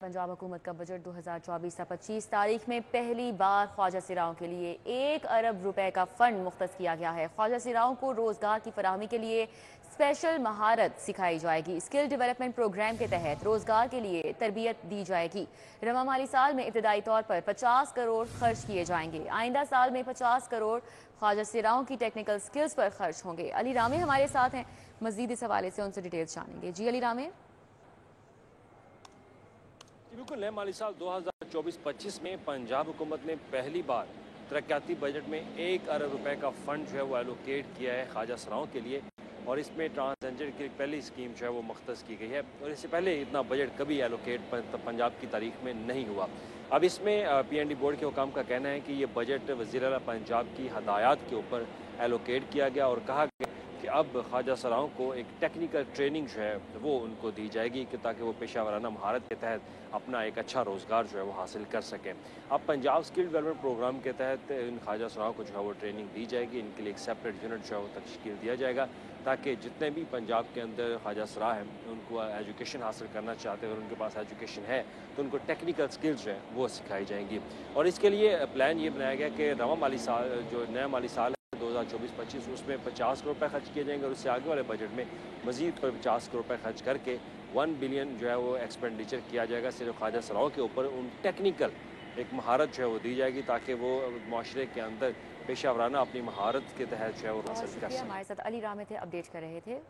पंजाब हुकूमत का बजट 2024 से 25 तारीख में पहली बार ख्वाजा सिराओं के लिए 1 अरब रुपए का फंड मुख्तस किया गया है। ख्वाजा सिराओं को रोजगार की फराहमी के लिए स्पेशल महारत सिखाई जाएगी। स्किल डेवलपमेंट प्रोग्राम के तहत रोजगार के लिए तरबियत दी जाएगी। रवा माली साल में इब्तदाई तौर पर 50 करोड़ खर्च किए जाएंगे। आइंदा साल में 50 करोड़ ख्वाजा सिराओं की टेक्निकल स्किल्स पर खर्च होंगे। अली रामे हमारे साथ हैं, मजीद इस हवाले से उनसे डिटेल्स जानेंगे। जी अली रामे। बिल्कुल, नए माली साल 2024-25 में पंजाब हुकूमत ने पहली बार तरक्याती बजट में 1 अरब रुपए का फंड जो है वो एलोकेट किया है ख्वाजा सराओं के लिए, और इसमें ट्रांसजेंडर की पहली स्कीम जो है वो मुख्तस की गई है। और इससे पहले इतना बजट कभी एलोकेट पंजाब की तारीख में नहीं हुआ। अब इसमें PND बोर्ड के हुकाम का कहना है कि ये बजट वज़ीर आला पंजाब की हदायत के ऊपर एलोकेट किया गया और कहा गया कि अब ख्वाजा सराओं को एक टेक्निकल ट्रेनिंग जो है वो उनको दी जाएगी कि ताकि वो पेशा वराना महारत के तहत अपना एक अच्छा रोज़गार जो है वो हासिल कर सकें। अब पंजाब स्किल डेवलपमेंट प्रोग्राम के तहत इन ख्वाजा सराओं को जो है वो ट्रेनिंग दी जाएगी। इनके लिए एक सेपरेट यूनिट जो है वो तश्कील दिया जाएगा ताकि जितने भी पंजाब के अंदर ख्वाजा सरा हैं उनको एजुकेशन हासिल करना चाहते हैं और उनके पास एजुकेशन है तो उनको टेक्निकल स्किल्स जो है वो सिखाई जाएंगी। और इसके लिए प्लान ये बनाया गया कि रवा माली साल जो नया माली साल 2024-25 उसमें 50 करोड़ रुपए खर्च किए जाएंगे और उससे आगे वाले बजट में मजीद पर 50 करोड़ रुपए खर्च करके 1 बिलियन जो है वो एक्सपेंडिचर किया जाएगा सिर्फ ख्वाजा सराओं के ऊपर। उन टेक्निकल एक महारत जो है वो दी जाएगी ताकि वो माशरे के अंदर पेशा वराना अपनी महारत के तहत जो है वो हासिल कर सकें। हमारे साथ अली रामे थे, अपडेट कर रहे थे।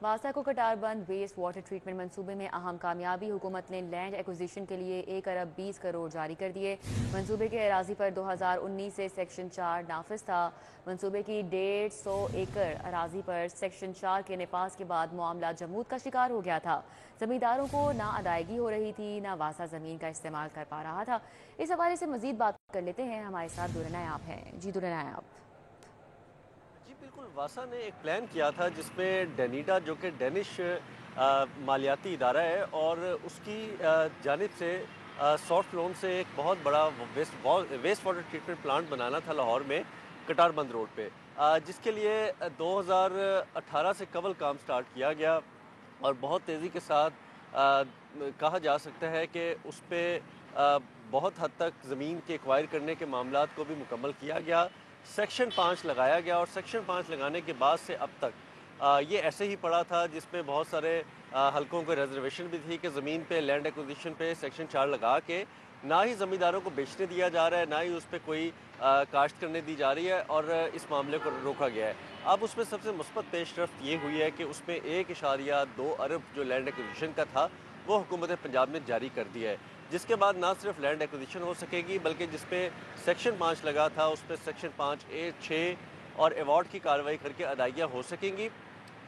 वासा को कटारबंद वेस्ट वाटर ट्रीटमेंट मंसूबे में अहम कामयाबी। हुकूमत ने लैंड एक्विजिशन के लिए 1 अरब 20 करोड़ जारी कर दिए। मंसूबे के अराजी पर 2019 से सेक्शन 4 नाफिज था। मंसूबे की 150 एकड़ अराजी पर सेक्शन 4 के नफाज के बाद मामला जमूद का शिकार हो गया था। जमींदारों को ना अदायगी हो रही थी, ना वासा ज़मीन का इस्तेमाल कर पा रहा था। इस हवाले से मजीद बात कर लेते हैं, हमारे साथ दुर्रा नायाब हैं। जी दुर्रा नायाब। जी बिल्कुल, वासा ने एक प्लान किया था जिसमें डेनिडा जो कि डेनिश मालियाती इदारा है और उसकी जानिब से सॉफ्ट लोन से एक बहुत बड़ा वेस्ट वाटर ट्रीटमेंट प्लांट बनाना था लाहौर में कटारबंद रोड पे, जिसके लिए 2018 से कबल काम स्टार्ट किया गया और बहुत तेज़ी के साथ कहा जा सकता है कि उस पर बहुत हद तक ज़मीन के एक्वायर करने के मामलात को भी मुकम्मल किया गया। सेक्शन 5 लगाया गया और सेक्शन 5 लगाने के बाद से अब तक ये ऐसे ही पड़ा था, जिसमें बहुत सारे हलकों को रिजर्वेशन भी थी कि ज़मीन पे लैंड एक्विजिशन पे सेक्शन 4 लगा के ना ही ज़मींदारों को बेचने दिया जा रहा है, ना ही उस पर कोई काश्त करने दी जा रही है और इस मामले को रोका गया है। अब उसमें सबसे मुस्बत पेशरफ्त ये हुई है कि उसमें 1.2 अरब जो लैंड एक्विजिशन का था वो हुकूमत पंजाब ने जारी कर दिया है, जिसके बाद ना सिर्फ लैंड एक्विजिशन हो सकेगी बल्कि जिसपे सेक्शन 5 लगा था उस पर सेक्शन 5A, 6 और अवार्ड की कार्रवाई करके अदायगियाँ हो सकेंगी।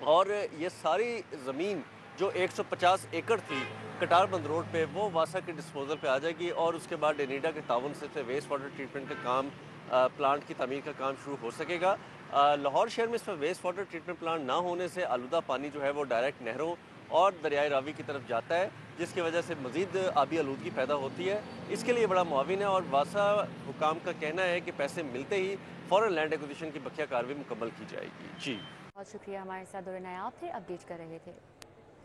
और ये सारी ज़मीन जो 150 एकड़ थी कटारबंद रोड पे वो वासा के डिस्पोजल पे आ जाएगी और उसके बाद डेनिडा के ताउन से वेस्ट वाटर ट्रीटमेंट का काम प्लांट की तमीर का काम शुरू हो सकेगा। लाहौर शहर में इस पर वेस्ट वाटर ट्रीटमेंट प्लांट ना होने से आलूदा पानी जो है वो डायरेक्ट नहरों और दरियाए रावी की तरफ जाता है, जिसकी वजह से मज़ीद आबी आलूदगी पैदा होती है। इसके लिए बड़ा मुआविन है और वासा हुकाम का कहना है कि पैसे मिलते ही फ़ौरन लैंड एक्विजिशन की बकिया कार्रवाई मुकम्मल की जाएगी। जी बहुत शुक्रिया, हमारे साथ दुर्रा नायाब थे, अपडेट कर रहे थे।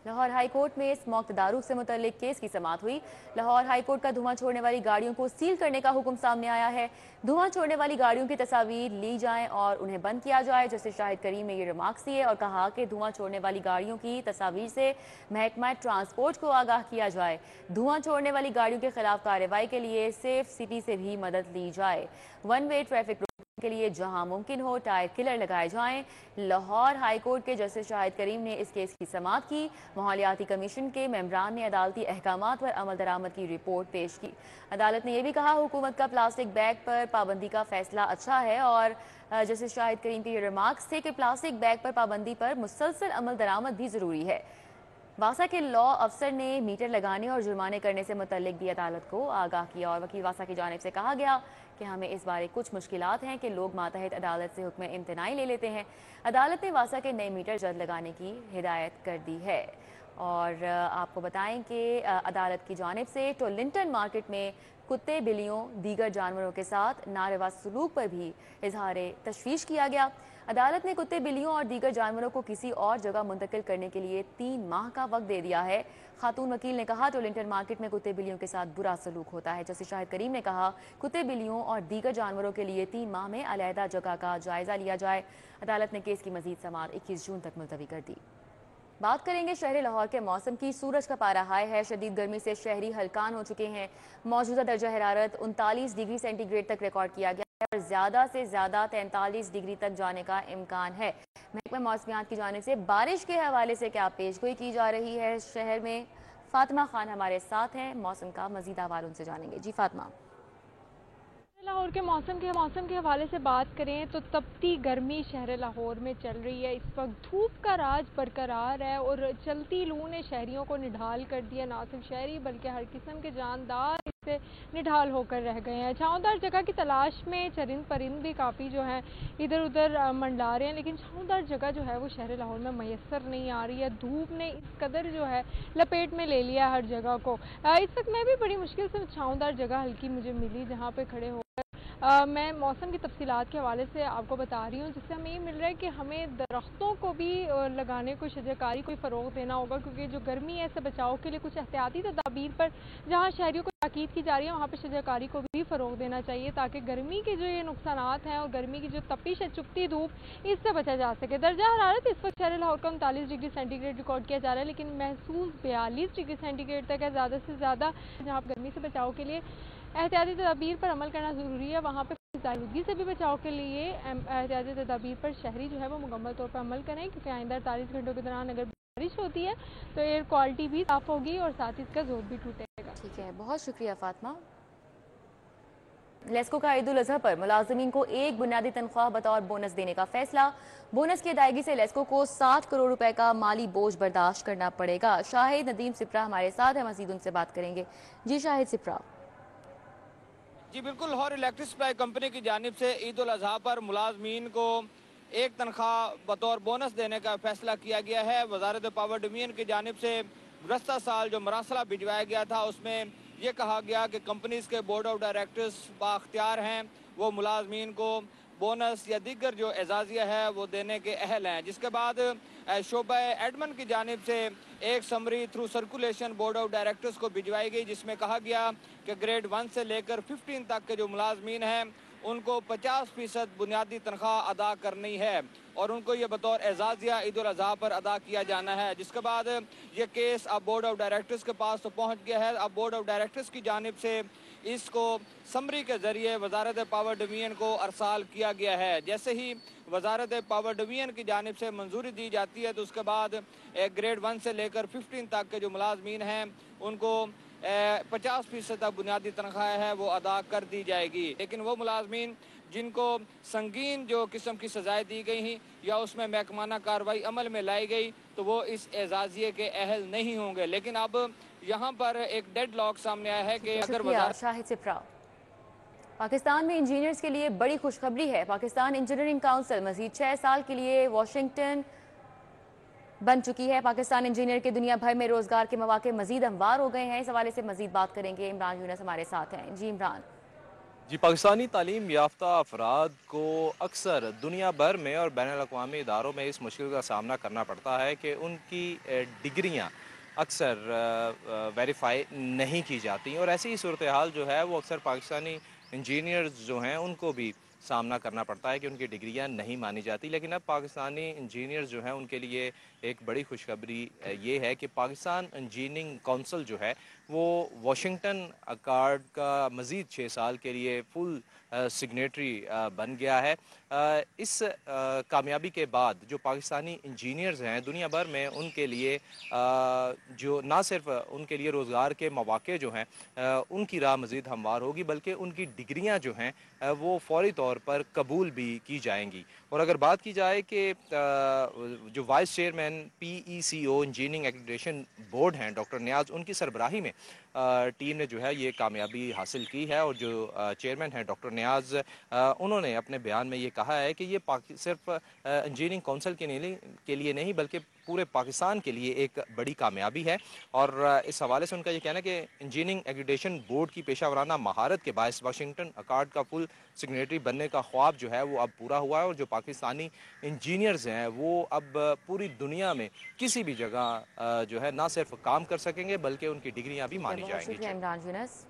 लाहौर हाई कोर्ट में स्मोक्ड दारू से मुतल्लिक केस की समाअत हुई। लाहौर हाई कोर्ट का धुआं छोड़ने वाली गाड़ियों को सील करने का हुक्म सामने आया है। धुआं छोड़ने वाली गाड़ियों की तस्वीर ली जाएं और उन्हें बंद किया जाए। जस्टिस शाहिद करीम ने ये रिमार्क्स दिए और कहा कि धुआं छोड़ने वाली गाड़ियों की तस्वीर से महकमा ट्रांसपोर्ट को आगाह किया जाए। धुआं छोड़ने वाली गाड़ियों के खिलाफ कार्रवाई के लिए सेफ सिटी से भी मदद ली जाए। वन वे ट्रैफिक के लिए जहां मुमकिन हो टायर किलर लगाए जाएं। लाहौर हाई कोर्ट के जस्टिस शाहिद करीम ने इस केस की समाअत की। माहौलियाती कमीशन के मेंबरान ने अदालती अहकामात पर अमल दरामद की रिपोर्ट पेश की। अदालत ने यह भी कहा हुकूमत का प्लास्टिक बैग पर पाबंदी का फैसला अच्छा है और जस्टिस शाहिद करीम के ये रिमार्क्स थे कि प्लास्टिक बैग पर पाबंदी पर मुसलसल अमल दरामद भी जरूरी है। वासा के लॉ अफसर ने मीटर लगाने और जुर्माने करने से मुतल्लिक भी अदालत को आगाह किया और वकील वासा की जानिब से कहा गया कि हमें इस बारे कुछ मुश्किलात हैं कि लोग मातहत अदालत से हुक्म इम्तनाई ले लेते हैं। अदालत ने वासा के नए मीटर जल्द लगाने की हिदायत कर दी है اور آپ کو بتائیں کہ عدالت کی جانب سے ٹولنٹن مارکیٹ میں کتے بلیوں دیگر جانوروں کے ساتھ ناروا سلوک پر بھی اظہار تشویش کیا گیا۔ عدالت نے کتے بلیوں اور دیگر جانوروں کو کسی اور جگہ منتقل کرنے کے لیے 3 ماہ کا وقت دے دیا ہے۔ خاتون وکیل نے کہا ٹولنٹن مارکیٹ میں کتے بلیوں کے ساتھ برا سلوک ہوتا ہے۔ جسٹس شاہد کریم نے کہا کتے بلیوں اور دیگر جانوروں کے لیے 3 ماہ میں علیحدہ جگہ کا جائزہ لیا جائے۔ عدالت نے کیس کی مزید سماعت 21 جون تک ملتوی کر دی۔ بات کریں گے شہر لاہور کے موسم کی۔ سورج کا پارا ہائی ہے، شدید گرمی سے شہری ہلکان ہو چکے ہیں۔ موجودہ درجہ حرارت 39 ڈگری سینٹی گریڈ تک ریکارڈ کیا گیا ہے اور زیادہ سے زیادہ 43 ڈگری تک جانے کا امکان ہے۔ محکمہ موسمیات کی جانب سے بارش کے حوالے سے کیا پیش گوئی کی جا رہی ہے شہر میں؟ فاطمہ خان ہمارے ساتھ ہیں، موسم کا مزید احوال ان سے جانیں گے۔ جی فاطمہ۔ لاہور کے موسم کے حوالے سے بات کریں تو تپتی گرمی شہر لاہور میں چل رہی ہے۔ اس وقت دھوپ کا راج برقرار ہے اور چلتی لو نے شہریوں کو نڈھال کر دیا۔ نہ صرف شہری بلکہ ہر قسم کے جاندار اس سے نڈھال ہو کر رہ گئے ہیں۔ چھاؤں دار جگہ کی تلاش میں چرند پرند بھی کافی جو ہیں ادھر ادھر منڈلا رہے ہیں، لیکن چھاؤں دار جگہ جو ہے وہ شہر لاہور میں میسر نہیں آ رہی ہے۔ دھوپ نے اس قدر جو ہے لپیٹ میں لے لیا ہر جگہ کو۔ اس وقت میں بھی بڑی مشکل سے چھاؤں دار جگہ ہلکی مجھے ملی جہاں پہ کھڑے ہو میں موسم کی تفصیلات کے حوالے سے آپ کو بتا رہی ہوں، جس سے ہمیں یہ مل رہا ہے کہ ہمیں درختوں کو بھی لگانے کو شجرکاری کو فروغ دینا ہوگا، کیونکہ جو گرمی ہے اس سے بچاؤ کے لیے کچھ احتیاطی تدابیر پر جہاں شہریوں کو تاکید کی جا رہی ہے وہاں پہ شجرکاری کو بھی فروغ دینا چاہیے تاکہ گرمی کے جو یہ نقصانات ہیں اور گرمی کی جو تپش ہے، چپتی دھوپ، اس سے بچا جا سکے۔ درجہ حرارت اس وقت شہر لاہور کا 39 ڈگری سینٹی گریڈ ریکارڈ کیا جا رہا ہے، لیکن محسوس 42 ڈگری سینٹی گریڈ تک ہے زیادہ سے زیادہ۔ جہاں گرمی سے بچاؤ کے لیے احتیاطی تدابیر پر عمل کرنا ضروری ہے، وہاں پہ آلودگی سے بھی بچاؤ کے لیے احتیاطی تدابیر پر شہری جو ہے وہ مکمل طور پر عمل کریں، کیونکہ آئندہ 48 گھنٹوں کے دوران اگر بارش ہوتی ہے تو ایئر کوالٹی بھی صاف ہوگی اور ساتھ ہی اس کا زور بھی ٹوٹے گا۔ ٹھیک ہے، بہت شکریہ فاطمہ۔ لیسکو کا عید الاضحیٰ پر ملازمین کو ایک بنیادی تنخواہ بطور بونس دینے کا فیصلہ۔ بونس کی ادائیگی سے لیسکو کو 60 کروڑ روپے کا مالی بوجھ برداشت کرنا پڑے گا۔ شاہد ندیم سپرا ہمارے ساتھ ہیں، مزید ان سے بات کریں گے۔ جی شاہد سپرا۔ جی بالکل، لاہور الیکٹرک سپلائی کمپنی کی جانب سے عید الاضحیٰ پر ملازمین کو ایک تنخواہ بطور بونس دینے کا فیصلہ کیا گیا ہے۔ وزارت پاور ڈویژن کی جانب سے گزشتہ سال جو مراسلہ بھجوایا گیا تھا اس میں یہ کہا گیا کہ کمپنیز کے بورڈ آف ڈائریکٹرز بااختیار ہیں، وہ ملازمین کو بونس یا دیگر جو اعزازیہ ہے وہ دینے کے اہل ہیں، جس کے بعد شعبہ ایڈمن کی جانب سے ایک summary through circulation board of directors کو بھجوائی گئی، جس میں کہا گیا کہ گریڈ 1 سے لے کر 15 تک کے جو ملازمین ہیں ان کو 50% بنیادی تنخواہ ادا کرنی ہے اور ان کو یہ بطور اعزازیہ عید الاضحیٰ پر ادا کیا جانا ہے، جس کے بعد یہ کیس اب بورڈ آف ڈائریکٹرز کے پاس تو پہنچ گیا ہے۔ اب بورڈ آف ڈائریکٹرز کی جانب سے اس کو سمری کے ذریعے وزارت پاور ڈویژن کو ارسال کیا گیا ہے۔ جیسے ہی وزارت پاور ڈویژن کی جانب سے منظوری دی جاتی ہے تو اس کے بعد گریڈ 1 سے لے کر 15 تک کے جو ملازمین ہیں ان کو 50% تک بنیادی تنخواہ ہے وہ ادا کر دی جائے گی، لیکن وہ ملازمین جن کو سنگین جو قسم کی سزائیں دی گئی ہیں یا اس میں محکمانہ کارروائی عمل میں لائی گئی تو وہ اس اعزازیے کے اہل نہیں ہوں گے۔ لیکن اب یہاں پر ایک ڈیڈ لاک سامنے آیا ہے کہ اگر وزارت شاہد سپرا۔ پاکستان میں انجینئرز کے لیے بڑی خوشخبری ہے۔ پاکستان انجینئرنگ کونسل مزید 6 سال کے لیے واشنگٹن بن چکی ہے۔ پاکستان انجینئر کے دنیا بھر میں روزگار کے مواقع مزید ہموار ہو گئے ہیں۔ اس حوالے سے مزید بات کریں گے، عمران یونس ہمارے ساتھ ہیں۔ جی عمران۔ جی، پاکستانی تعلیم یافتہ افراد کو اکثر دنیا بھر میں اور بین الاقوامی اداروں میں اس مشکل کا سامنا کرنا پڑتا ہے کہ ان کی ڈگریاں اکثر ویریفائی نہیں کی جاتی اور ایسی ہی صورتحال جو ہے وہ اکثر پاکستانی انجینئرز جو ہیں ان کو بھی سامنا کرنا پڑتا ہے کہ ان کی ڈگریاں نہیں مانی جاتی۔ لیکن اب پاکستانی انجینئرز جو ہیں ان کے لیے ایک بڑی خوشخبری یہ ہے کہ پاکستان انجینئرنگ کونسل جو ہے وہ واشنگٹن اکارڈ کا مزید 6 سال کے لیے فل سگنیٹری بن گیا ہے۔ اس کامیابی کے بعد جو پاکستانی انجینئرز ہیں دنیا بھر میں ان کے لیے جو نہ صرف ان کے لیے روزگار کے مواقع جو ہیں ان کی راہ مزید ہموار ہوگی بلکہ ان کی ڈگریاں جو ہیں وہ فوری طور پر قبول بھی کی جائیں گی۔ اور اگر بات کی جائے کہ جو vice chairman PECO engineering accreditation board ہیں ڈاکٹر نیاز، ان کی سربراہی میں टीम ने जो है ये कामयाबी हासिल की है। और जो चेयरमैन हैं डॉक्टर नियाज, उन्होंने अपने बयान में ये कहा है कि ये सिर्फ इंजीनियरिंग काउंसिल के लिए नहीं बल्कि पूरे पाकिस्तान के लिए एक बड़ी कामयाबी है। और इस हवाले से उनका ये कहना है कि इंजीनियरिंग एग्रीडेशन बोर्ड की पेशा वराना महारत के बायस वाशिंगटन अकॉर्ड का फुल सिग्नेटरी बनने का ख्वाब जो है वो अब पूरा हुआ है। और जो पाकिस्तानी इंजीनियर्स हैं वो अब पूरी दुनिया में किसी भी जगह जो है ना सिर्फ काम कर सकेंगे बल्कि उनकी डिग्रियां भी मानी जाएंगी। इमरान यूनुस।